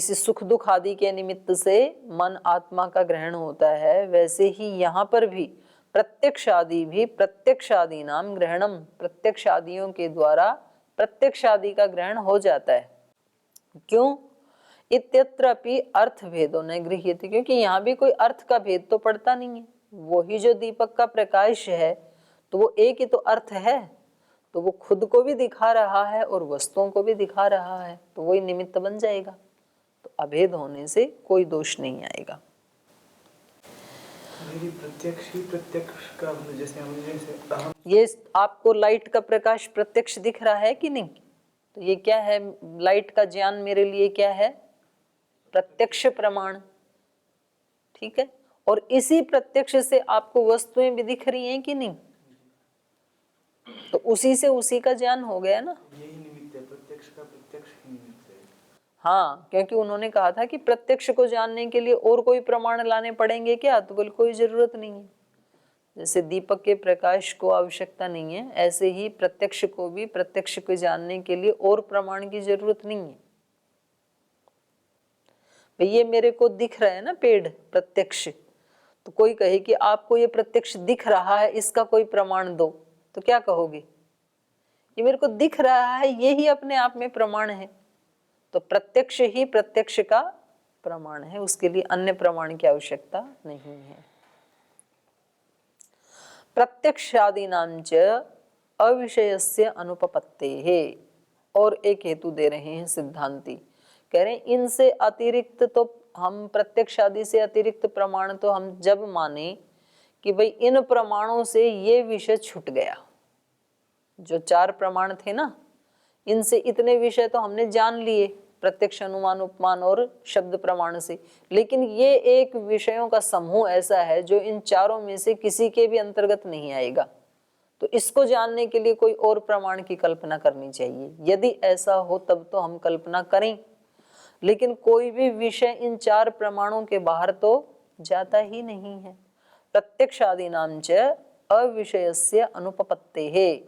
किसी सुख दुख आदि के निमित्त से मन आत्मा का ग्रहण होता है, वैसे ही यहाँ पर भी प्रत्यक्षादि भी प्रत्यक्षादि नाम ग्रहणम, प्रत्यक्षादियों के द्वारा प्रत्यक्षादि का ग्रहण हो जाता है। क्यों? इत्यत्रापि अर्थ भेदो न गृह्यते, क्योंकि यहाँ भी कोई अर्थ का भेद तो पड़ता नहीं है। वही जो दीपक का प्रकाश है तो वो एक ही तो अर्थ है, तो वो खुद को भी दिखा रहा है और वस्तुओं को भी दिखा रहा है, तो वही निमित्त बन जाएगा। तो अभेद होने से कोई दोष नहीं आएगा। प्रत्यक्ष ही प्रत्यक्ष का, जैसे ये आपको लाइट का प्रकाश प्रत्यक्ष दिख रहा है कि नहीं? तो ये क्या है? लाइट का ज्ञान मेरे लिए क्या है? प्रत्यक्ष प्रमाण। ठीक है, और इसी प्रत्यक्ष से आपको वस्तुएं भी दिख रही हैं कि नहीं? तो उसी से उसी का ज्ञान हो गया ना। यही निमित्त है, प्रत्यक्ष का प्रत्यक्ष ही निमित्त है। हाँ, क्योंकि उन्होंने कहा था कि प्रत्यक्ष को जानने के लिए और कोई प्रमाण लाने पड़ेंगे क्या? तो बोले कोई जरूरत नहीं है। जैसे दीपक के प्रकाश को आवश्यकता नहीं है, ऐसे ही प्रत्यक्ष को भी प्रत्यक्ष को जानने के लिए और प्रमाण की जरूरत नहीं है। भाई ये मेरे को दिख रहा है ना पेड़ प्रत्यक्ष, तो कोई कहे कि आपको ये प्रत्यक्ष दिख रहा है, इसका कोई प्रमाण दो, तो क्या कहोगे? ये मेरे को दिख रहा है, ये ही अपने आप में प्रमाण है। तो प्रत्यक्ष ही प्रत्यक्ष का प्रमाण है, उसके लिए अन्य प्रमाण की आवश्यकता नहीं है। प्रत्यक्षादीनां च अविषयस्य अनुपपत्तेः, और एक हेतु दे रहे हैं सिद्धांती, कह रहे हैं इनसे अतिरिक्त तो हम प्रत्यक्षादि से अतिरिक्त प्रमाण तो हम जब माने कि भाई इन प्रमाणों से ये विषय छूट गया। जो 4 प्रमाण थे ना, इनसे इतने विषय तो हमने जान लिए प्रत्यक्ष, अनुमान, उपमान और शब्द प्रमाण से, लेकिन ये एक विषयों का समूह ऐसा है जो इन चारों में से किसी के भी अंतर्गत नहीं आएगा। तो इसको जानने के लिए कोई और प्रमाण की कल्पना करनी चाहिए। यदि ऐसा हो तब तो हम कल्पना करें, लेकिन कोई भी विषय इन 4 प्रमाणों के बाहर तो जाता ही नहीं है। प्रत्यक्षादीनां च अविषयस्य अनुपपत्तेः,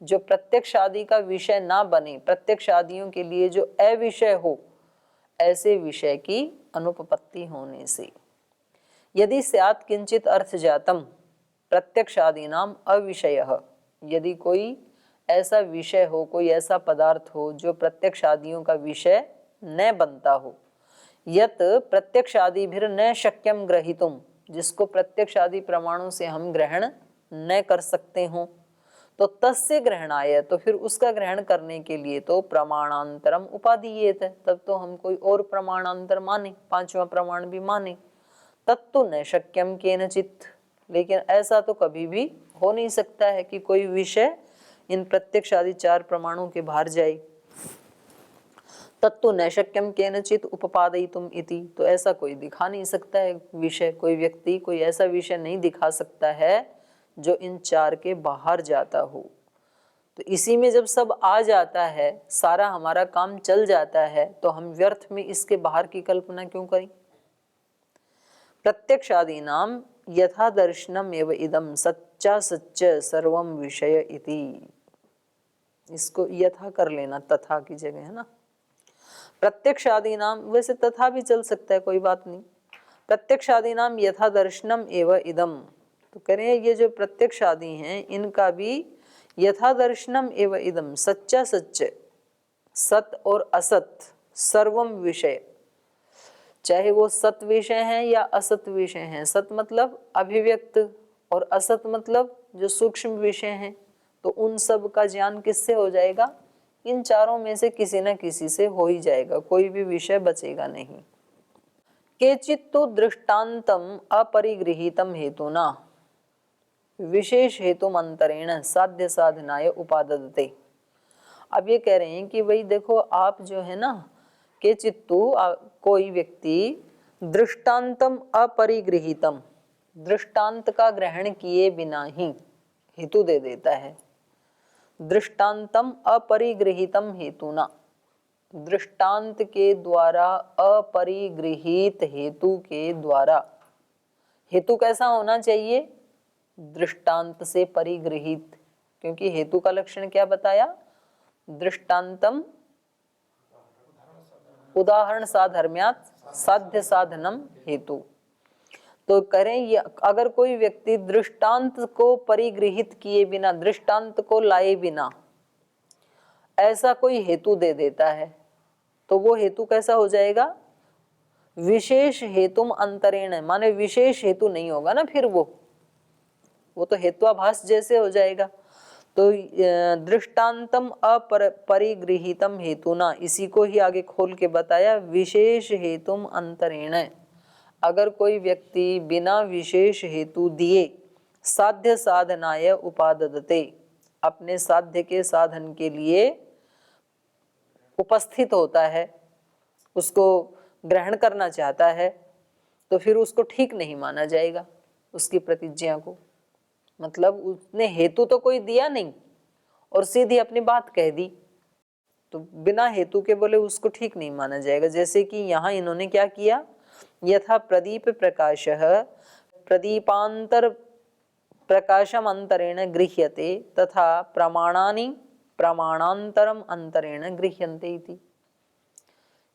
जो प्रत्यक्ष आदि का विषय ना बने, प्रत्यक्ष आदियों के लिए जो अविषय हो, ऐसे विषय की अनुपपत्ति होने से। यदि स्यात् किंचित अर्थ जातम प्रत्यक्षादीनाम अविषयः, यदि कोई ऐसा विषय हो, कोई ऐसा पदार्थ हो जो प्रत्यक्ष आदियों का विषय न बनता हो, यत प्रत्यक्ष आदि भी न शक्यम ग्रहीतुम, जिसको प्रत्यक्ष आदि प्रमाणों से हम ग्रहण न कर सकते हो, तो तस्य ग्रहणाय, तो फिर उसका ग्रहण करने के लिए तो प्रमाणांतरम उपादीयेत, तब तो हम कोई और प्रमाणांतर माने, 5वां प्रमाण भी माने। तत्तु न शक्यम केनचित, लेकिन ऐसा तो कभी भी हो नहीं सकता है कि कोई विषय इन प्रत्यक्ष आदि 4 प्रमाणों के बाहर जाए। तत्तु न शक्यम केनचित उपपादयितुम इति, तो ऐसा कोई दिखा नहीं सकता है विषय, कोई व्यक्ति कोई ऐसा विषय नहीं दिखा सकता है जो इन 4 के बाहर जाता हो। तो इसी में जब सब आ जाता है, सारा हमारा काम चल जाता है, तो हम व्यर्थ में इसके बाहर की कल्पना क्यों करें? प्रत्यक्षादीनाम यथा दर्शनम एव इदम सच्चा सच्च सर्वम विषय इति, इसको यथा कर लेना, तथा की जगह है ना। प्रत्यक्षादीनाम, वैसे तथा भी चल सकता है, कोई बात नहीं। प्रत्यक्षादीनाम यथा दर्शनम एव इदम, तो करें ये जो प्रत्यक्ष आदि हैं इनका भी यथा दर्शनम एवं इदम, सच्चा सच्च, सत और असत, सर्वम विषय, चाहे वो सत विषय हैं या असत विषय हैं। सत मतलब अभिव्यक्त और असत मतलब जो सूक्ष्म विषय हैं, तो उन सब का ज्ञान किससे हो जाएगा? इन चारों में से किसी न किसी से हो ही जाएगा, कोई भी विषय बचेगा नहीं। केचित् तो दृष्टान्तम अपरिगृहीतम हेतुना विशेष हेतु अंतरेण साध्य साधनाय उपाददते। अब ये कह रहे हैं कि भाई देखो, आप जो है ना, के चित्तु, कोई व्यक्ति दृष्टांतम अपरिगृहीतम, दृष्टांत का ग्रहण किए बिना ही हेतु दे देता है। दृष्टांतम अपरिगृहीतम हेतुना, दृष्टांत के द्वारा, अपरिगृहित हेतु के द्वारा। हेतु कैसा होना चाहिए? दृष्टांत से परिगृहित, क्योंकि हेतु का लक्षण क्या बताया? दृष्टांतम उदाहरण साधर्म्यात् साध्य साधनम हेतु। तो करें ये, अगर कोई व्यक्ति दृष्टांत को परिगृहित किए बिना, दृष्टांत को लाए बिना ऐसा कोई हेतु दे देता है तो वो हेतु कैसा हो जाएगा? विशेष हेतुम अंतरेण, माने विशेष हेतु नहीं होगा ना, फिर वो तो हेत्वाभास जैसे हो जाएगा। तो दृष्टांतम अपरिगृहितम हेतुना, इसी को ही आगे खोल के बताया, विशेष हेतुम अंतरेण। अगर कोई व्यक्ति बिना विशेष हेतु दिए साध्य साधनाय उपाददते, अपने साध्य के साधन के लिए उपस्थित होता है, उसको ग्रहण करना चाहता है, तो फिर उसको ठीक नहीं माना जाएगा उसकी प्रतिज्ञा को। मतलब उसने हेतु तो कोई दिया नहीं और सीधी अपनी बात कह दी, तो बिना हेतु के बोले उसको ठीक नहीं माना जाएगा। जैसे कि यहाँ इन्होंने क्या किया, यथा प्रदीप प्रकाशः प्रदीपांतर प्रकाशम अंतरेण गृह्यते तथा प्रमाणानि प्रमाणांतरम अंतरेण गृह्यन्ते इति।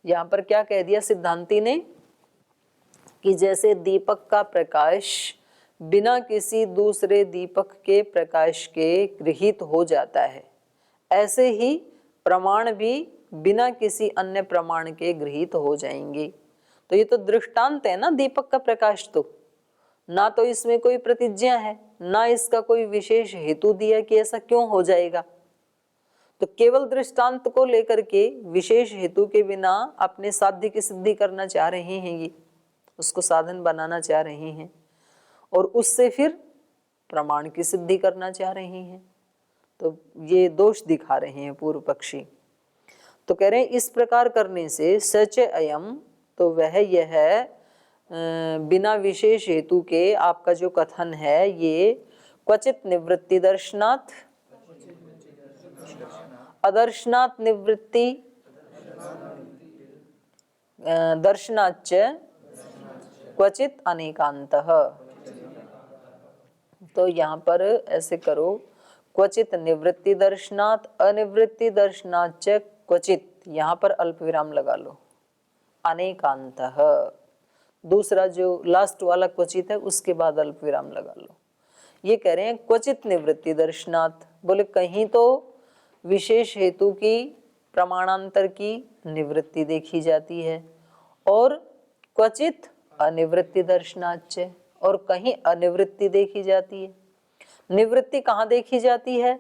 यहाँ पर क्या कह दिया सिद्धांती ने कि जैसे दीपक का प्रकाश बिना किसी दूसरे दीपक के प्रकाश के गृहीत हो जाता है, ऐसे ही प्रमाण भी बिना किसी अन्य प्रमाण के गृहीत हो जाएंगे। तो ये तो दृष्टांत है ना दीपक का प्रकाश, तो ना तो इसमें कोई प्रतिज्ञा है, ना इसका कोई विशेष हेतु दिया कि ऐसा क्यों हो जाएगा। तो केवल दृष्टांत को लेकर के विशेष हेतु के बिना अपने साध्य की सिद्धि करना चाह रहे हैं, ये उसको साधन बनाना चाह रहे हैं और उससे फिर प्रमाण की सिद्धि करना चाह रहे हैं। तो ये दोष दिखा रहे हैं पूर्व पक्षी। तो कह रहे हैं इस प्रकार करने से सच अयम, तो वह यह बिना विशेष हेतु के आपका जो कथन है ये क्वचित निवृत्ति दर्शनात्, अदर्शनात् निवृत्ति दर्शनाच्च क्वचित अनेकांतः। तो यहाँ पर ऐसे करो, क्वचित निवृत्ति दर्शनात् अनिवृत्ति दर्शनाच्च क्वचित, यहाँ पर अल्प विराम लगा लो, अनेकांतः, दूसरा जो लास्ट वाला क्वचित है उसके बाद अल्प विराम लगा लो। ये कह रहे हैं क्वचित निवृत्ति दर्शनात्, बोले कहीं तो विशेष हेतु की प्रमाणांतर की निवृत्ति देखी जाती है और क्वचित अनिवृत्ति दर्शनाच्च, और कहीं अनिवृत्ति देखी जाती है। निवृत्ति कहाँ देखी जाती है?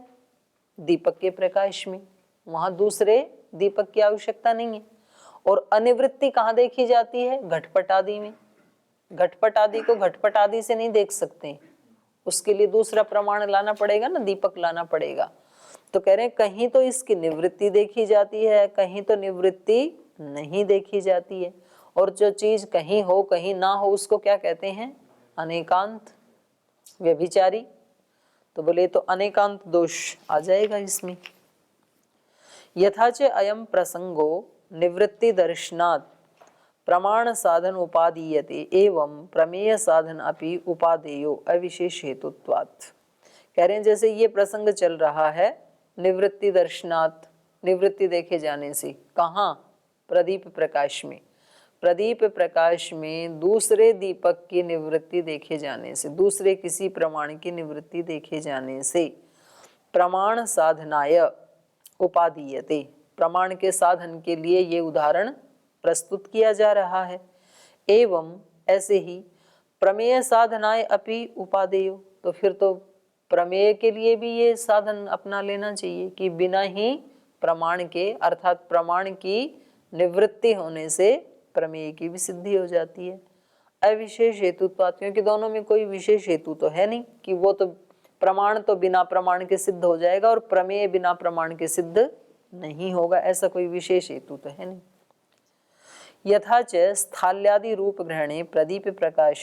दीपक के प्रकाश में, वहां दूसरे दीपक की आवश्यकता नहीं है। और अनिवृत्ति कहाँ देखी जाती है? घटपट आदि में। घटपट आदि को घटपट आदि से नहीं देख सकते, उसके लिए दूसरा प्रमाण लाना पड़ेगा ना, दीपक लाना पड़ेगा। तो कह रहे हैं कहीं तो इसकी निवृत्ति देखी जाती है, कहीं तो निवृत्ति नहीं देखी जाती है। और जो चीज कहीं हो कहीं ना हो उसको क्या कहते हैं? अनेकांत, व्यभिचारी। तो बोले तो अनेकांत दोष आ जाएगा इसमें। यथाच अयम प्रसंगो निवृत्ति दर्शनात् प्रमाण साधन उपादीयते एवं प्रमेय साधन अपि उपादेयो अविशेष हेतुत्वात्। कह रहे हैं जैसे ये प्रसंग चल रहा है निवृत्ति दर्शनात्, निवृत्ति देखे जाने से, कहाँ? प्रदीप प्रकाश में। प्रदीप प्रकाश में दूसरे दीपक की निवृत्ति देखे जाने से, दूसरे किसी प्रमाण की निवृत्ति देखे जाने से प्रमाण साधनाय उपादीयते, प्रमाण के साधन के लिए ये उदाहरण प्रस्तुत किया जा रहा है। एवं ऐसे ही प्रमेय साधनाय अपि उपादेयो, तो फिर तो प्रमेय के लिए भी ये साधन अपना लेना चाहिए कि बिना ही प्रमाण के, अर्थात प्रमाण की निवृत्ति होने से प्रमेय की भी सिद्धि हो जाती है। अविशेष हेतुत्वात्, क्योंकि दोनों में कोई विशेष हेतु तो है नहीं कि वो तो प्रमाण तो बिना प्रमाण के सिद्ध हो जाएगा और प्रमेय बिना प्रमाण के सिद्ध नहीं होगा, ऐसा कोई विशेष हेतु तो है नहीं। यथाच स्थाल्यादि रूप ग्रहणे प्रदीप प्रकाश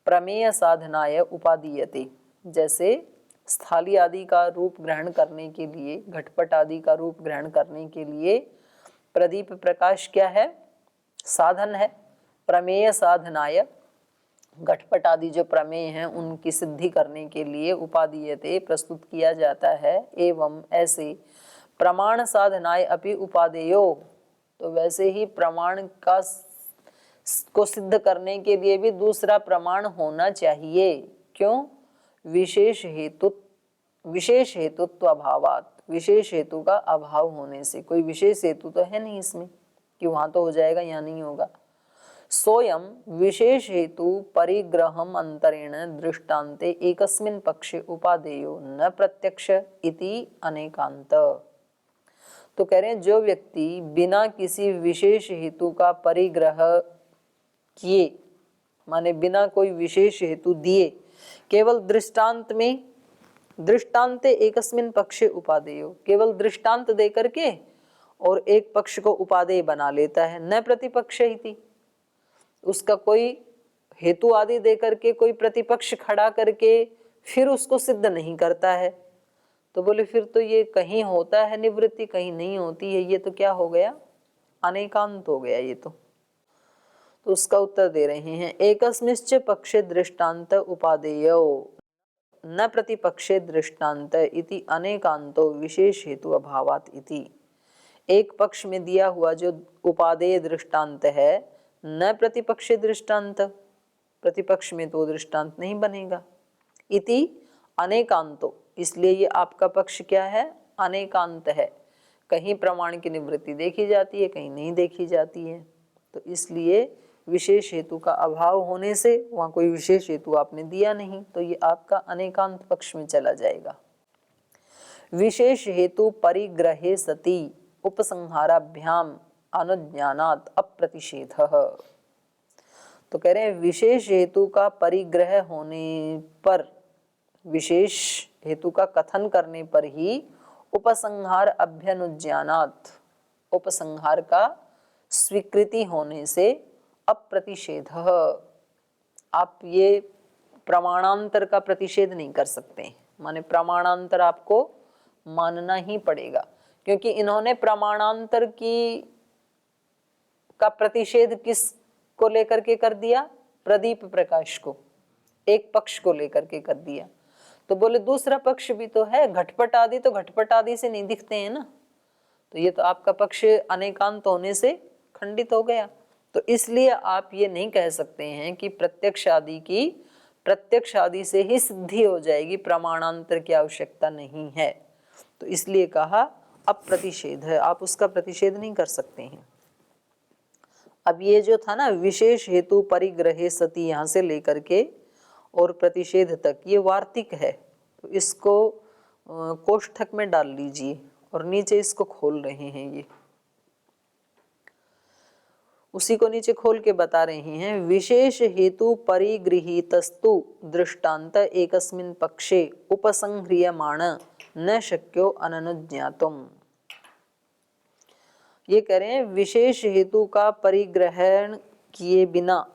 प्रमेय साधनाय उपादीयते, जैसे स्थाली आदि का रूप ग्रहण करने के लिए, घटपट आदि का रूप ग्रहण करने के लिए प्रदीप प्रकाश क्या है? साधन है। प्रमेय साधनाय, घटपट आदि जो प्रमेय हैं उनकी सिद्धि करने के लिए उपादीयते प्रस्तुत किया जाता है। एवं ऐसे प्रमाण साधनाय अपि उपादेयो, तो वैसे ही प्रमाण को सिद्ध करने के लिए भी दूसरा प्रमाण होना चाहिए। क्यों? विशेष हेतुत्व अभावात, विशेष हेतु का अभाव होने से। कोई विशेष हेतु तो है नहीं इसमें कि वहां तो हो जाएगा, यहाँ नहीं होगा। सोयम विशेष हेतु परिग्रहम अंतरेण दृष्टान्ते एकस्मिन् पक्षे उपादेयो न प्रत्यक्ष इति अनेकांत। तो कह रहे हैं जो व्यक्ति बिना किसी विशेष हेतु का परिग्रह किए, माने बिना कोई विशेष हेतु दिए, केवल दृष्टांत में, दृष्टांते एकस्मिन् पक्षे उपादेयो, केवल दृष्टांत दे करके और एक पक्ष को उपादेय बना लेता है, न प्रतिपक्ष इति, उसका कोई हेतु आदि दे करके कोई प्रतिपक्ष खड़ा करके फिर उसको सिद्ध नहीं करता है। तो बोले फिर तो ये कहीं होता है निवृत्ति, कहीं नहीं होती है, ये तो क्या हो गया? अनेकांत हो गया ये तो उसका उत्तर दे रहे हैं, एकस्मिश्च पक्षे दृष्टांत उपादेयो न प्रतिपक्षे दृष्टांत इति अनेकांतो विशेष हेतु अभावात इति। एक पक्ष में दिया हुआ जो उपादेय दृष्टांत है, न प्रतिपक्षे दृष्टांत, प्रतिपक्ष में तो दृष्टांत नहीं बनेगा, इति अनेकांतो, इसलिए ये आपका पक्ष क्या है? अनेकांत है। कहीं प्रमाण की निवृत्ति देखी जाती है, कहीं नहीं देखी जाती है। तो इसलिए विशेष हेतु का अभाव होने से वहां कोई विशेष हेतु आपने दिया नहीं, तो ये आपका अनेकांत पक्ष में चला जाएगा। विशेष हेतु परिग्रहे सति उपसंहाराभ्याम अनुज्ञानात् अप्रतिषेधः। तो कह रहे हैं विशेष हेतु का परिग्रह होने पर, विशेष हेतु का कथन करने पर ही उपसंहार अभ्यनुज्ञानात्, उपसंहार का स्वीकृति होने से अप्रतिषेधः, आप ये प्रमाणांतर का प्रतिषेध नहीं कर सकते, माने प्रमाणांतर आपको मानना ही पड़ेगा, क्योंकि इन्होंने प्रमाणांतर का प्रतिषेध किस को लेकर के कर दिया? प्रदीप प्रकाश को, एक पक्ष को लेकर के कर दिया। तो बोले दूसरा पक्ष भी तो है, घटपट आदि, तो घटपट आदि से नहीं दिखते हैं ना, तो ये तो आपका पक्ष अनेकांत होने से खंडित हो गया। तो इसलिए आप ये नहीं कह सकते हैं कि प्रत्यक्ष आदि से ही सिद्धि हो जाएगी, प्रमाणांतर की आवश्यकता नहीं है। तो इसलिए कहा अप्रतिषेध है, आप उसका प्रतिषेध नहीं कर सकते हैं। अब ये जो था ना विशेष हेतु परिग्रहे सति, यहाँ से लेकर के और प्रतिषेध तक, ये वार्तिक है, तो इसको कोष्ठक में डाल लीजिए और नीचे इसको खोल रहे हैं, ये उसी को नीचे खोल के बता रहे हैं। विशेष हेतु परिगृहीतस्तु दृष्टांत एकस्मिन् पक्षे उपसंह्रियमाण न शक्यो अननुज्ञातुम। ये कह रहे हैं विशेष हेतु का परिग्रहण किए बिना,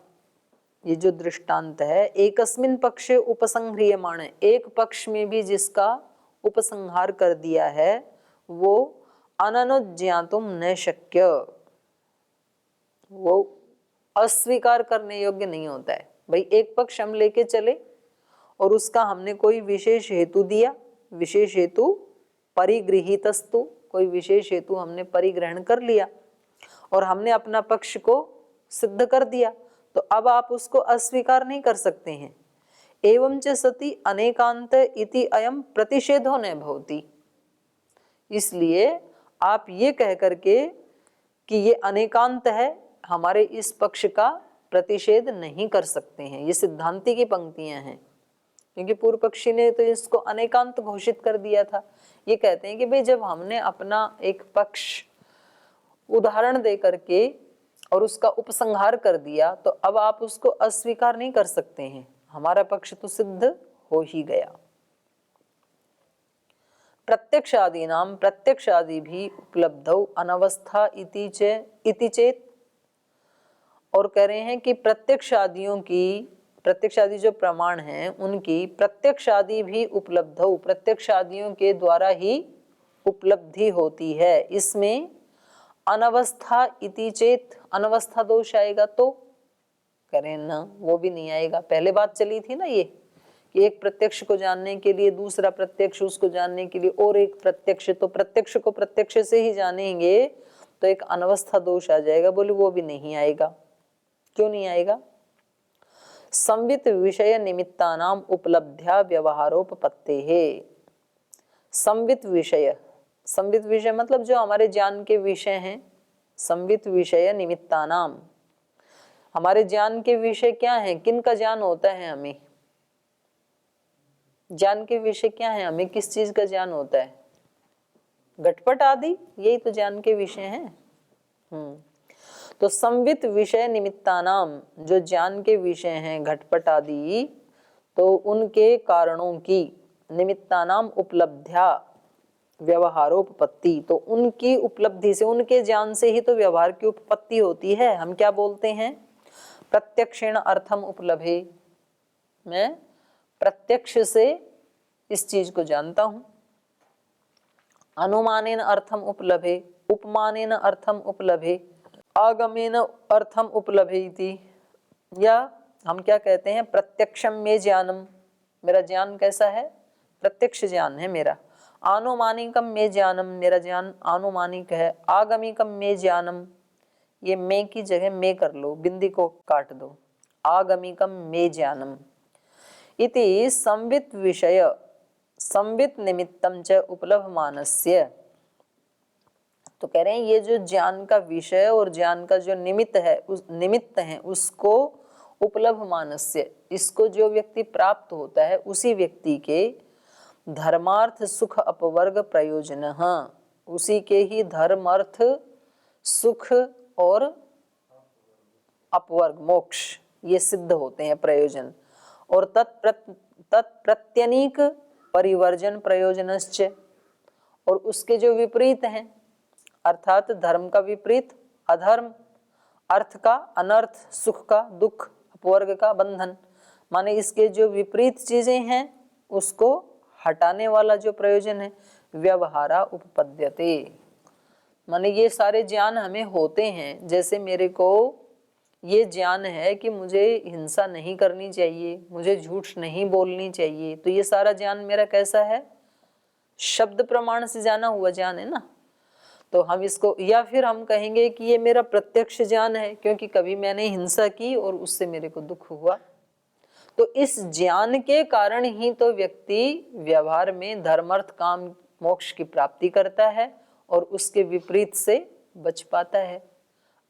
ये जो दृष्टांत है, एकस्मिन् पक्षे उपसंह्रियमाण, एक पक्ष में भी जिसका उपसंहार कर दिया है, वो अननुज्ञातुम न शक्य, वो अस्वीकार करने योग्य नहीं होता है। भाई एक पक्ष हम लेके चले और उसका हमने कोई विशेष हेतु दिया, विशेष हेतु परिगृहीतस्तु, कोई विशेष हेतु हमने परिग्रहण कर लिया और हमने अपना पक्ष को सिद्ध कर दिया, तो अब आप उसको अस्वीकार नहीं कर सकते हैं। एवं च सति अनेकांत इति अयम प्रतिषेधो न भवति, इसलिए आप ये कह करके कि ये अनेकांत है, हमारे इस पक्ष का प्रतिषेध नहीं कर सकते हैं। ये सिद्धांति की पंक्तियां हैं, क्योंकि पूर्व पक्षी ने तो इसको अनेकांत घोषित कर दिया था। ये कहते हैं कि भाई जब हमने अपना एक पक्ष उदाहरण दे करके और उसका उपसंहार कर दिया, तो अब आप उसको अस्वीकार नहीं कर सकते हैं, हमारा पक्ष तो सिद्ध हो ही गया। प्रत्यक्षादि नाम प्रत्यक्षादि भी उपलब्धौ अनवस्था इति चेत, और कह रहे हैं कि प्रत्यक्षादि जो प्रमाण हैं उनकी प्रत्यक्षादि भी उपलब्धौ, प्रत्यक्षादियों के द्वारा ही उपलब्धि होती है। इसमें अनवस्था इति चेत, अनवस्था दोष आएगा तो करें ना, वो भी नहीं आएगा। पहले बात चली थी ना ये कि एक प्रत्यक्ष को जानने के लिए दूसरा प्रत्यक्ष, उसको जानने के लिए और एक प्रत्यक्ष, तो प्रत्यक्ष को प्रत्यक्ष से ही जानेंगे तो एक अनवस्था दोष आ जाएगा। बोले वो भी नहीं आएगा। क्यों नहीं आएगा? संवित विषय निमित्तानाम उपलब्ध्या व्यवहारोपपत्तेः। संवित विषय, संवित विषय मतलब जो हमारे ज्ञान के विषय हैं। संवित विषय निमित्तानाम, हमारे ज्ञान के विषय क्या हैं? किन का ज्ञान होता है हमें? ज्ञान के विषय क्या है? हमें किस चीज का ज्ञान होता है? घटपट आदि, यही तो ज्ञान के विषय हैं। तो संवित विषय निमित्तानाम, जो ज्ञान के विषय हैं घटपट आदि, तो उनके कारणों की, निमित्तानाम उपलब्ध्या व्यवहारोपपत्ति, तो उनकी उपलब्धि से, उनके ज्ञान से ही तो व्यवहार की उपपत्ति होती है। हम क्या बोलते हैं? प्रत्यक्षेण अर्थम उपलभे, मैं प्रत्यक्ष से इस चीज को जानता हूं। अनुमानेन अर्थम उपलभे, उपमानेन अर्थम उपलभे, आगमेन अर्थम उपलभे इति। या हम क्या कहते हैं? प्रत्यक्षम में ज्ञानम, मेरा ज्ञान कैसा है? प्रत्यक्ष ज्ञान है मेरा। आनुमानिकम में ज्ञानम, मेरा ज्ञान आनुमानिक है। आगमिकम में ज्ञानम, ये मैं की जगह मैं कर लो, बिंदी को काट दो। आगमिकम में ज्ञानम इति संवित विषय संवित निमित्तम च उपलभमानस्य। तो कह रहे हैं ये जो ज्ञान का विषय और ज्ञान का जो निमित्त है, उस निमित्त है, उसको उपलभमानस्य, इसको जो व्यक्ति प्राप्त होता है उसी व्यक्ति के धर्मार्थ सुख अपवर्ग प्रयोजन, उसी के ही धर्म अर्थ सुख और अपवर्ग मोक्ष ये सिद्ध होते हैं प्रयोजन। और तत्प्रत्यनीक परिवर्जन प्रयोजनश्च, और उसके जो विपरीत हैं, अर्थात धर्म का विपरीत अधर्म, अर्थ का अनर्थ, सुख का दुख, अपवर्ग का बंधन, माने इसके जो विपरीत चीजें हैं उसको हटाने वाला जो प्रयोजन है, व्यवहारा उपपद्यते। माने ये सारे ज्ञान हमें होते हैं। जैसे मेरे को ये ज्ञान है कि मुझे हिंसा नहीं करनी चाहिए, मुझे झूठ नहीं बोलनी चाहिए, तो ये सारा ज्ञान मेरा कैसा है? शब्द प्रमाण से जाना हुआ ज्ञान है ना। तो हम इसको, या फिर हम कहेंगे कि ये मेरा प्रत्यक्ष ज्ञान है, क्योंकि कभी मैंने हिंसा की और उससे मेरे को दुख हुआ। तो इस ज्ञान के कारण ही तो व्यक्ति व्यवहार में धर्मार्थ काम मोक्ष की प्राप्ति करता है और उसके विपरीत से बच पाता है।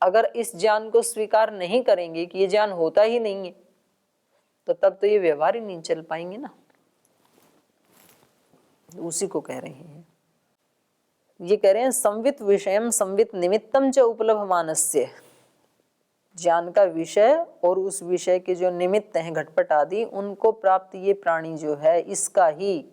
अगर इस ज्ञान को स्वीकार नहीं करेंगे कि ये ज्ञान होता ही नहीं है, तो तब तो ये व्यवहार ही नहीं चल पाएंगे ना। उसी को कह रहे हैं। ये कह रहे हैं संवित विषयम संवित निमित्तम च उपलभमानस्य, ज्ञान का विषय और उस विषय के जो निमित्त हैं घटपट आदि, उनको प्राप्त ये प्राणी जो है, इसका ही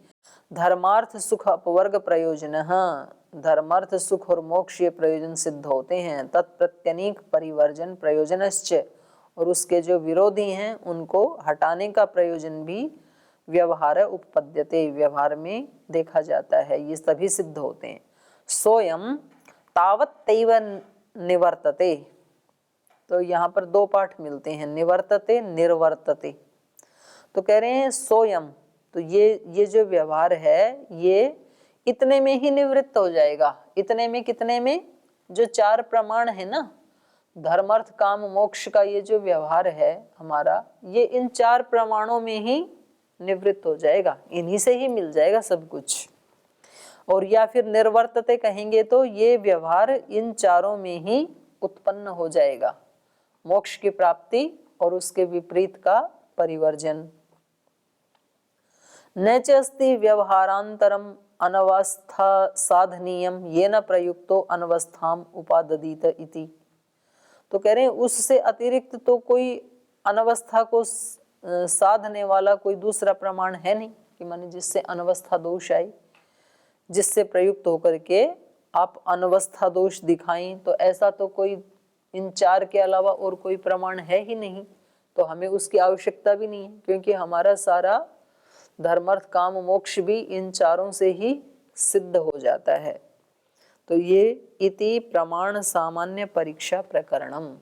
धर्मार्थ सुख अपवर्ग प्रयोजन, धर्मार्थ सुख और मोक्ष ये प्रयोजन सिद्ध होते हैं। तत्प्रत्यनीक परिवर्जन प्रयोजनश्च, और उसके जो विरोधी हैं उनको हटाने का प्रयोजन भी व्यवहार उपपद्यते, व्यवहार में देखा जाता है। ये सभी सिद्ध होते हैं। सोयम तावत्तैव निवर्तते, तो यहाँ पर दो पाठ मिलते हैं, निवर्तते निर्वर्तते। तो कह रहे हैं सोयम, तो ये जो व्यवहार है ये इतने में ही निवृत्त हो जाएगा। इतने में, कितने में? जो चार प्रमाण है ना, धर्म अर्थ काम मोक्ष का ये जो व्यवहार है हमारा, ये इन चार प्रमाणों में ही निवृत्त हो जाएगा, इन्हीं से ही मिल जाएगा सब कुछ। और या फिर निर्वर्तते कहेंगे तो ये व्यवहार इन चारों में ही उत्पन्न हो जाएगा, मोक्ष की प्राप्ति और उसके विपरीत का परिवर्जन। न च अस्ति व्यवहारांतरम अनवस्था साधनीयम येन प्रयुक्तो अनवस्थाम उपाददीत इति। तो कह रहे हैं उससे अतिरिक्त तो कोई अनवस्था को साधने वाला कोई दूसरा प्रमाण है नहीं, कि माने जिससे अनवस्था दोष आए, जिससे प्रयुक्त होकर के आप अनवस्था दोष दिखाएं, तो ऐसा तो कोई इन चार के अलावा और कोई प्रमाण है ही नहीं। तो हमें उसकी आवश्यकता भी नहीं है, क्योंकि हमारा सारा धर्मार्थ काम मोक्ष भी इन चारों से ही सिद्ध हो जाता है। तो ये इति प्रमाण सामान्य परीक्षा प्रकरणम,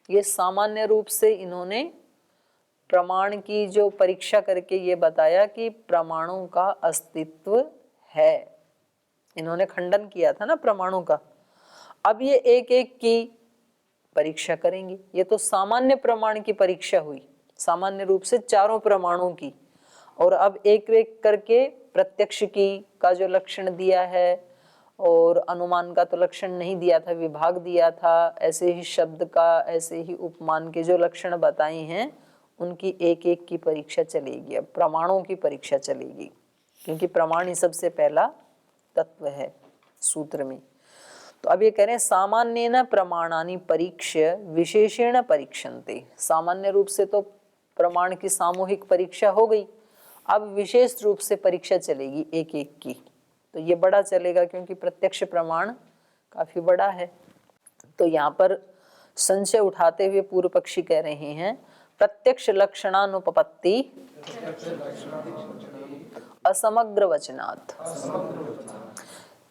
ये सामान्य रूप से इन्होंने प्रमाण की जो परीक्षा करके ये बताया कि प्रमाणों का अस्तित्व है। इन्होंने खंडन किया था ना प्रमाणों का। अब ये एक एक की परीक्षा करेंगे। ये तो सामान्य प्रमाण की परीक्षा हुई, सामान्य रूप से चारों प्रमाणों की। और अब एक एक करके प्रत्यक्ष की का जो लक्षण दिया है और अनुमान का तो लक्षण नहीं दिया था, विभाग दिया था, ऐसे ही शब्द का, ऐसे ही उपमान के जो लक्षण बताए हैं उनकी एक एक की परीक्षा चलेगी। अब प्रमाणों की परीक्षा चलेगी, क्योंकि प्रमाण ही सबसे पहला तत्व है सूत्र में। तो अब ये कह रहे हैं सामान्येन प्रमाणानि परीक्ष्य विशेषेण परीक्षन्ते। सामान्य रूप से तो प्रमाण की सामूहिक परीक्षा हो गई, अब विशेष रूप से परीक्षा चलेगी एक एक की। तो ये बड़ा चलेगा क्योंकि प्रत्यक्ष प्रमाण काफी बड़ा है। तो यहाँ पर संशय उठाते हुए पूर्व पक्षी कह रहे हैं प्रत्यक्ष लक्षणानुपपत्ति असमग्र वचनात्।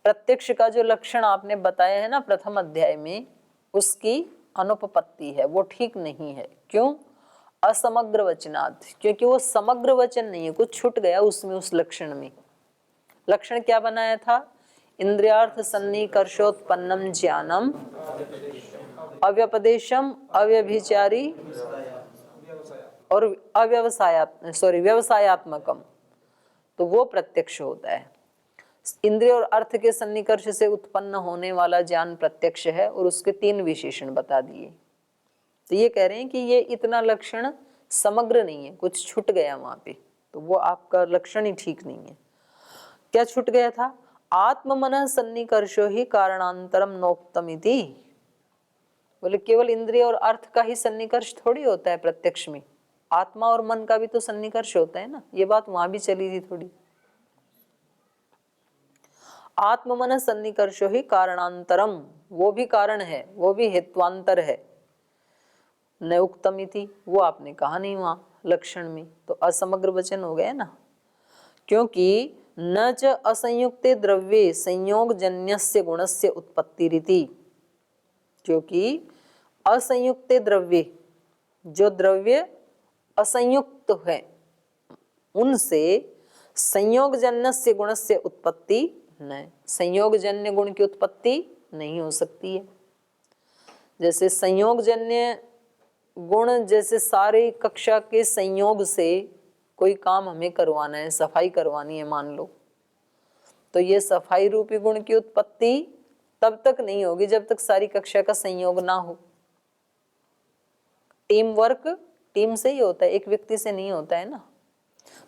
प्रत्यक्ष का जो लक्षण आपने बताया है ना प्रथम अध्याय में, उसकी अनुपपत्ति है, वो ठीक नहीं है। क्यों? असमग्र वचनात्, क्योंकि वो समग्र वचन नहीं है, कुछ छूट गया उसमें, उस लक्षण में। लक्षण क्या बनाया था? इंद्रियार्थ सन्निकर्षोत्पन्नम ज्ञानम अव्यपदेशम अव्यभिचारी और व्यवसायात्मकम। तो वो प्रत्यक्ष होता है। इंद्रिय और अर्थ के सन्निकर्ष से उत्पन्न होने वाला ज्ञान प्रत्यक्ष है, और उसके 3 विशेषण बता दिए। तो ये कह रहे हैं कि ये इतना लक्षण समग्र नहीं है, कुछ छूट गया वहां पे, तो वो आपका लक्षण ही ठीक नहीं है। क्या छूट गया था? आत्म मन सन्निकर्षो ही कारणांतरम नोक्तमिति। बोले केवल इंद्रिय और अर्थ का ही सन्निकर्ष थोड़ी होता है प्रत्यक्ष में, आत्मा और मन का भी तो सन्निकर्ष होता है ना। ये बात वहां भी चली थी थोड़ी। आत्म मन सन्निकर्षो ही कारणांतरम, वो भी कारण है, वो भी हेत्वांतर है। न उक्तमिति, वो आपने कहा नहीं वहां लक्षण में, तो असमग्र वचन हो गया ना। क्योंकि न च असंयुक्ते द्रव्ये संयोग जन्यस्य गुणस्य उत्पत्ति रीति। क्योंकि असंयुक्ते द्रव्ये, जो द्रव्य असंयुक्त है, उनसे संयोगजन्यस्य गुणस्य उत्पत्ति नहीं, संयोगजन्य गुण की उत्पत्ति नहीं हो सकती है। जैसे संयोगजन्य गुण, जैसे सारे कक्षा के संयोग से कोई काम हमें करवाना है, सफाई करवानी है मान लो, तो ये सफाई रूपी गुण की उत्पत्ति तब तक नहीं होगी जब तक सारी कक्षा का संयोग ना हो। टीम वर्क टीम से ही होता है, एक व्यक्ति से नहीं होता है ना।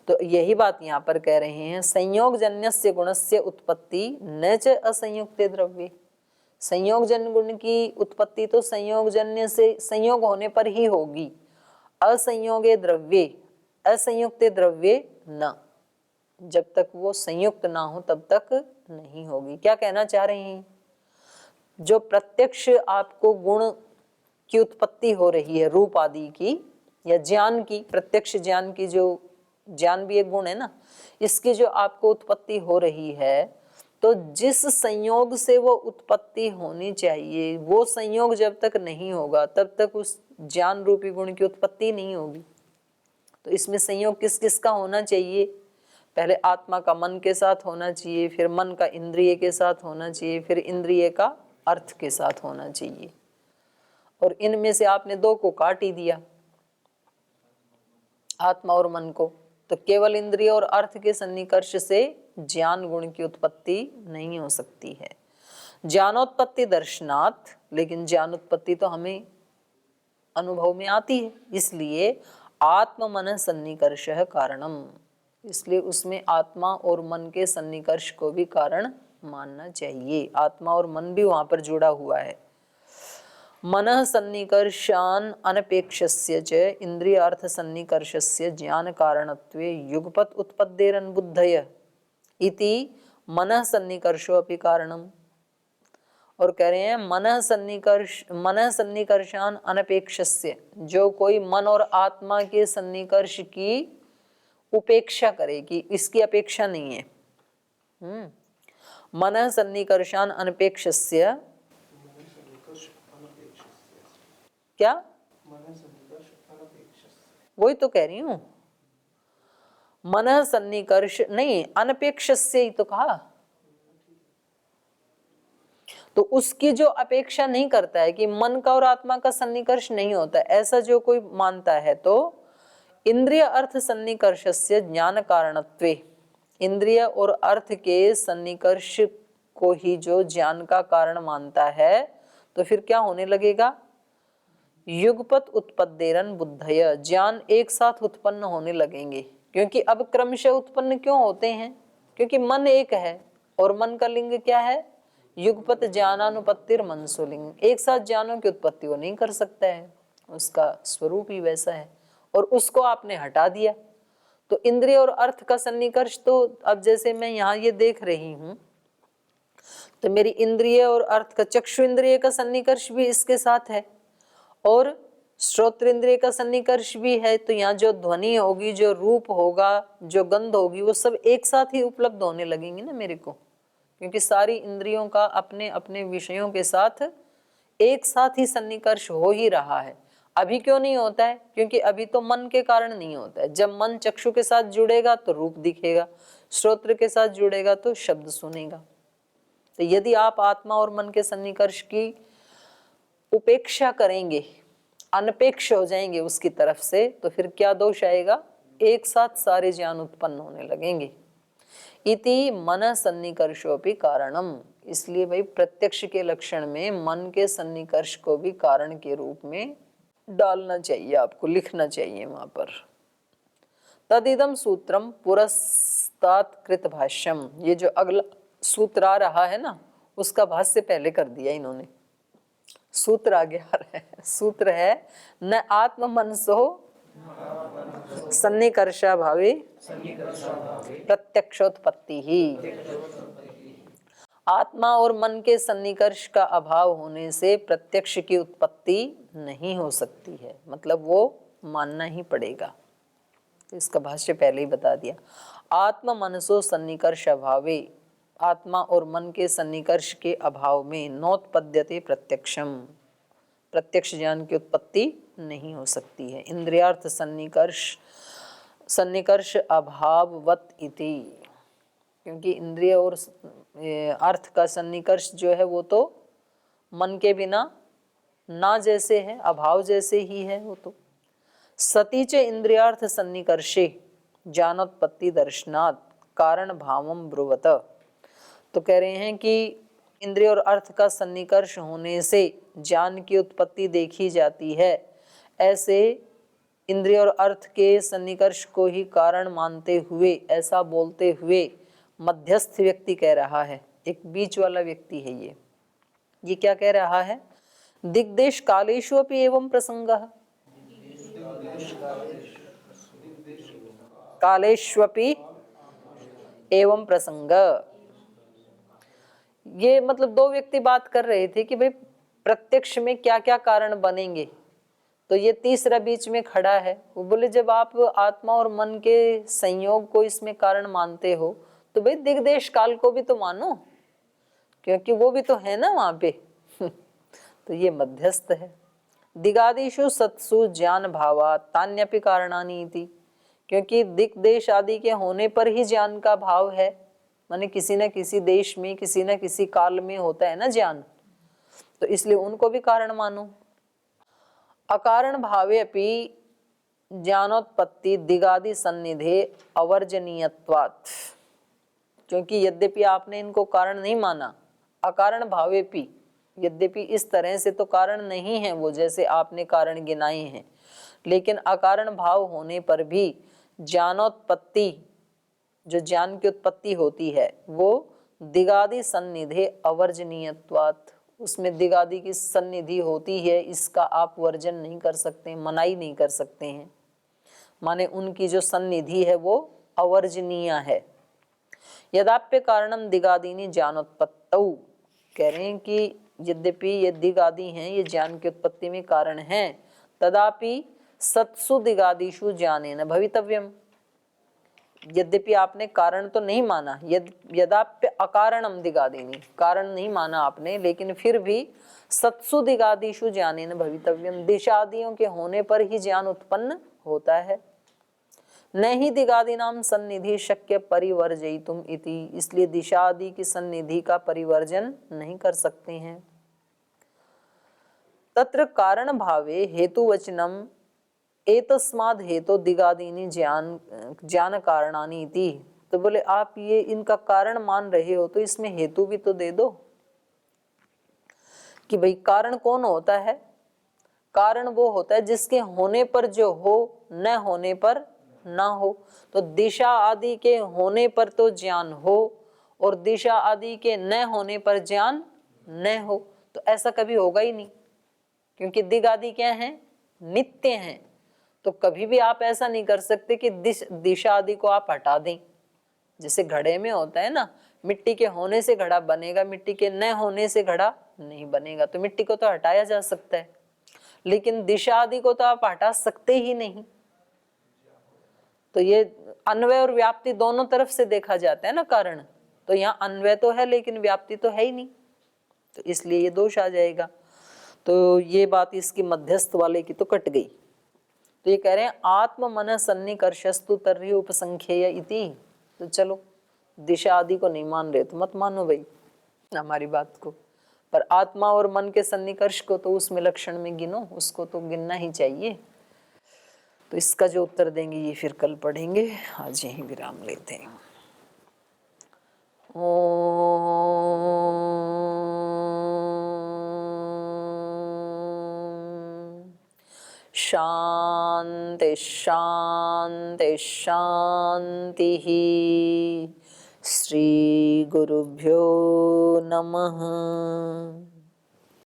तो यही बात यहाँ पर कह रहे हैं, संयोग जन्यस्य गुणस्य उत्पत्ति न च असंयुक्ते द्रव्ये। संयोग जन्य गुण की उत्पत्ति तो संयोग जन्य से संयोग होने पर ही होगी। असंयोगे द्रव्ये, असंयुक्ते द्रव्ये न, जब तक वो संयुक्त ना हो तब तक नहीं होगी। क्या कहना चाह रहे हैं? जो प्रत्यक्ष आपको गुण की उत्पत्ति हो रही है, रूप आदि की या ज्ञान की, प्रत्यक्ष ज्ञान की, जो ज्ञान भी एक गुण है ना, इसकी जो आपको उत्पत्ति हो रही है, तो जिस संयोग से वो उत्पत्ति होनी चाहिए, वो संयोग जब तक नहीं होगा तब तक उस ज्ञान रूपी गुण की उत्पत्ति नहीं होगी। तो इसमें संयोग किस किस का होना चाहिए? पहले आत्मा का मन के साथ होना चाहिए, फिर मन का इंद्रिय के साथ होना चाहिए, फिर इंद्रिय का अर्थ के साथ होना चाहिए। और इनमें से आपने 2 को काट ही दिया, आत्मा और मन को। तो केवल इंद्रिय और अर्थ के सन्निकर्ष से ज्ञान गुण की उत्पत्ति नहीं हो सकती है। ज्ञानोत्पत्ति दर्शनात्, लेकिन ज्ञानोत्पत्ति तो हमें अनुभव में आती है, इसलिए आत्म मन सन्निकर्ष कारणम, इसलिए उसमें आत्मा और मन के सन्निकर्ष को भी कारण मानना चाहिए। आत्मा और मन भी वहां पर जुड़ा हुआ है। मनः सन्निकर्षान् अनपेक्षस्य च इंद्रियार्थ सन्निकर्षस्य ज्ञान कारणत्वे युगपत उत्पद्येरनुबुद्धय इति मनः सन्निकर्षो अपि कारणम। और कह रहे हैं मनः सन्निकर्षान् अनपेक्षस्य, जो कोई मन और आत्मा के सन्निकर्ष की उपेक्षा करे कि इसकी अपेक्षा नहीं है। मनः सन्निकर्षान् अनपेक्षस्य, क्या? वही तो कह रही हूं, मन सन्निकर्ष नहीं, अनपेक्ष से ही तो कहा। तो उसकी जो अपेक्षा नहीं करता है कि मन का और आत्मा का सन्निकर्ष नहीं होता, ऐसा जो कोई मानता है, तो इंद्रिय अर्थ सन्निकर्षस्य ज्ञान कारणत्वे, इंद्रिय और अर्थ के सन्निकर्ष को ही जो ज्ञान का कारण मानता है, तो फिर क्या होने लगेगा? युगपत उत्पद्देरन बुद्धय, ज्ञान एक साथ उत्पन्न होने लगेंगे। क्योंकि अब क्रमशः उत्पन्न क्यों होते हैं? क्योंकि मन एक है और मन का लिंग क्या है? युगपत ज्ञानानुपत्तिर मनसो लिंग, एक साथ ज्ञानों की उत्पत्ति वो नहीं कर सकता है, उसका स्वरूप ही वैसा है, और उसको आपने हटा दिया। तो इंद्रिय और अर्थ का सन्निकर्ष, तो अब जैसे मैं यहाँ ये देख रही हूँ, तो मेरी इंद्रिय और अर्थ का, चक्षु इंद्रिय का सन्निकर्ष भी इसके साथ है और श्रोत्र इंद्रिय का सन्निकर्ष भी है। तो यहाँ जो ध्वनि होगी, जो रूप होगा, जो गंध होगी, वो सब एक साथ ही उपलब्ध होने लगेंगे ना मेरे को, क्योंकि सारी इंद्रियों का अपने अपने विषयों के साथ एक साथ ही सन्निकर्ष हो ही रहा है। अभी क्यों नहीं होता है? क्योंकि अभी तो मन के कारण नहीं होता है। जब मन चक्षु के साथ जुड़ेगा तो रूप दिखेगा, श्रोत्र के साथ जुड़ेगा तो शब्द सुनेगा। तो यदि आप आत्मा और मन के सन्निकर्ष की उपेक्षा करेंगे, अनपेक्ष हो जाएंगे उसकी तरफ से, तो फिर क्या दोष आएगा? एक साथ सारे ज्ञान उत्पन्न होने लगेंगे। इति मन सन्निकर्षोपि कारणम, इसलिए भाई प्रत्यक्ष के लक्षण में मन के सन्निकर्ष को भी कारण के रूप में डालना चाहिए, आपको लिखना चाहिए वहां पर। तदिदम सूत्रम पुरस्तात् कृत भाष्यम, ये जो अगला सूत्र आ रहा है ना, उसका भाष्य पहले कर दिया इन्होंने, सूत्र आगे आ रहा है। सूत्र है न आत्म मनसो सन्निकर्षा भावे प्रत्यक्षोत्पत्ति ही, आत्मा और मन के सन्निकर्ष का अभाव होने से प्रत्यक्ष की उत्पत्ति नहीं हो सकती है, मतलब वो मानना ही पड़ेगा। तो इसका भाष्य पहले ही बता दिया। आत्म मनसो सन्निकर्ष अभावे, आत्मा और मन के सन्निकर्ष के अभाव में नोत्पद्यते प्रत्यक्षम, प्रत्यक्ष ज्ञान की उत्पत्ति नहीं हो सकती है। इंद्रियार्थ सन्निकर्ष अभाववत इति, क्योंकि इंद्रिय और अर्थ का सन्निकर्ष जो है वो तो मन के बिना ना जैसे है, अभाव जैसे ही है वो तो। सतीच इंद्रियार्थ सन्निकर्षे ज्ञानोत्पत्ति दर्शनात् कारण भावम ब्रुवत, तो कह रहे हैं कि इंद्रिय और अर्थ का सन्निकर्ष होने से ज्ञान की उत्पत्ति देखी जाती है। ऐसे इंद्रिय और अर्थ के सन्निकर्ष को ही कारण मानते हुए, ऐसा बोलते हुए मध्यस्थ व्यक्ति कह रहा है, एक बीच वाला व्यक्ति है ये क्या कह रहा है? दिग्देश कालेषु अपि एवं प्रसंगः, कालेष्वपि एवं प्रसंग। ये मतलब दो व्यक्ति बात कर रहे थे कि भाई प्रत्यक्ष में क्या क्या कारण बनेंगे, तो ये तीसरा बीच में खड़ा है। वो बोले जब आप आत्मा और मन के संयोग को इसमें कारण मानते हो, तो भाई दिग्देश काल को भी तो मानो, क्योंकि वो भी तो है ना वहां पे। तो ये मध्यस्थ है। दिगादिषु सत्सु ज्ञान भावा तान्यपि कारणानि इति, क्योंकि दिक् देश आदि के होने पर ही ज्ञान का भाव है, माने किसी न किसी देश में, किसी न किसी काल में होता है ना ज्ञान, तो इसलिए उनको भी कारण मानो। अकारण भावे अपि ज्ञानोत्पत्ति दिगादि सन्निधे अवर्जनीयत्वात्, क्योंकि यद्यपि आपने इनको कारण नहीं माना, अकारण भावे भी, यद्यपि इस तरह से तो कारण नहीं है वो जैसे आपने कारण गिनाए हैं, लेकिन अकारण भाव होने पर भी ज्ञानोत्पत्ति, जो ज्ञान की उत्पत्ति होती है, वो दिगादि सन्निधे अवर्जनीयत्वात्, उसमें दिगादि की सन्निधि होती है, इसका आप वर्जन नहीं कर सकते, मनाही नहीं कर सकते हैं, माने उनकी जो सन्निधि है वो अवर्जनीय है। यदाप्य कारणम दिगादीनि ज्ञानोत्पत्तौ, कह रहे हैं कि यद्यपि ये दिगादि हैं, ये ज्ञान की उत्पत्ति में कारण हैं, तदापि सत्सु दिगादिषु ज्ञानेन भवितव्यम, यद्यपि आपने कारण तो नहीं माना, यदाप्य अकारणम दिगादीनि, कारण नहीं माना आपने, लेकिन फिर भी सत्सु दिगादिषु ज्ञानेन भवितव्यम, दिशादियों के होने पर ही ज्ञान उत्पन्न होता है। न ही दिगादीनाम सन्निधि शक्य परिवर्जयितुम इति, इसलिए दिशा आदि की सन्निधि का परिवर्जन नहीं कर सकते हैं। तत्र कारण भावे हेतु वचनम एतस्माद् हेतु दिगादीनि ज्ञान कारणानि इति। तो बोले आप ये इनका कारण मान रहे हो तो इसमें हेतु भी तो दे दो कि भाई कारण कौन होता है। कारण वो होता है जिसके होने पर जो हो, न होने पर ना हो। तो दिशा आदि के होने पर तो ज्ञान हो और दिशा आदि के न होने पर ज्ञान न हो, तो ऐसा कभी होगा ही नहीं, क्योंकि दिग आदि क्या है, नित्य हैं। तो कभी भी आप ऐसा नहीं कर सकते कि दिशा आदि को आप हटा दें। जैसे घड़े में होता है ना, मिट्टी के होने से घड़ा बनेगा, मिट्टी के न होने से घड़ा नहीं बनेगा। तो मिट्टी को तो हटाया जा सकता है, लेकिन दिशा आदि को तो आप हटा सकते ही नहीं। तो ये अन्वय और व्याप्ति दोनों तरफ से देखा जाता है ना कारण। तो यहाँ अन्वय तो है लेकिन व्याप्ति तो है ही नहीं, तो इसलिए ये दोष आ जाएगा। तो ये बात इसकी मध्यस्थ वाले की तो कट गई। तो ये कह रहे हैं आत्म मन सन्निकर्षस्तु तर्हि उपसंख्येय इति। तो चलो दिशा आदि को नहीं मान रहे तो मत मानो भाई हमारी बात को, पर आत्मा और मन के सन्निकर्ष को तो उसमें लक्षण में गिनो, उसको तो गिनना ही चाहिए। तो इसका जो उत्तर देंगे ये फिर कल पढ़ेंगे। आज यहीं विराम लेते हैं। शांति शांति शांति। श्री गुरुभ्यो नमः।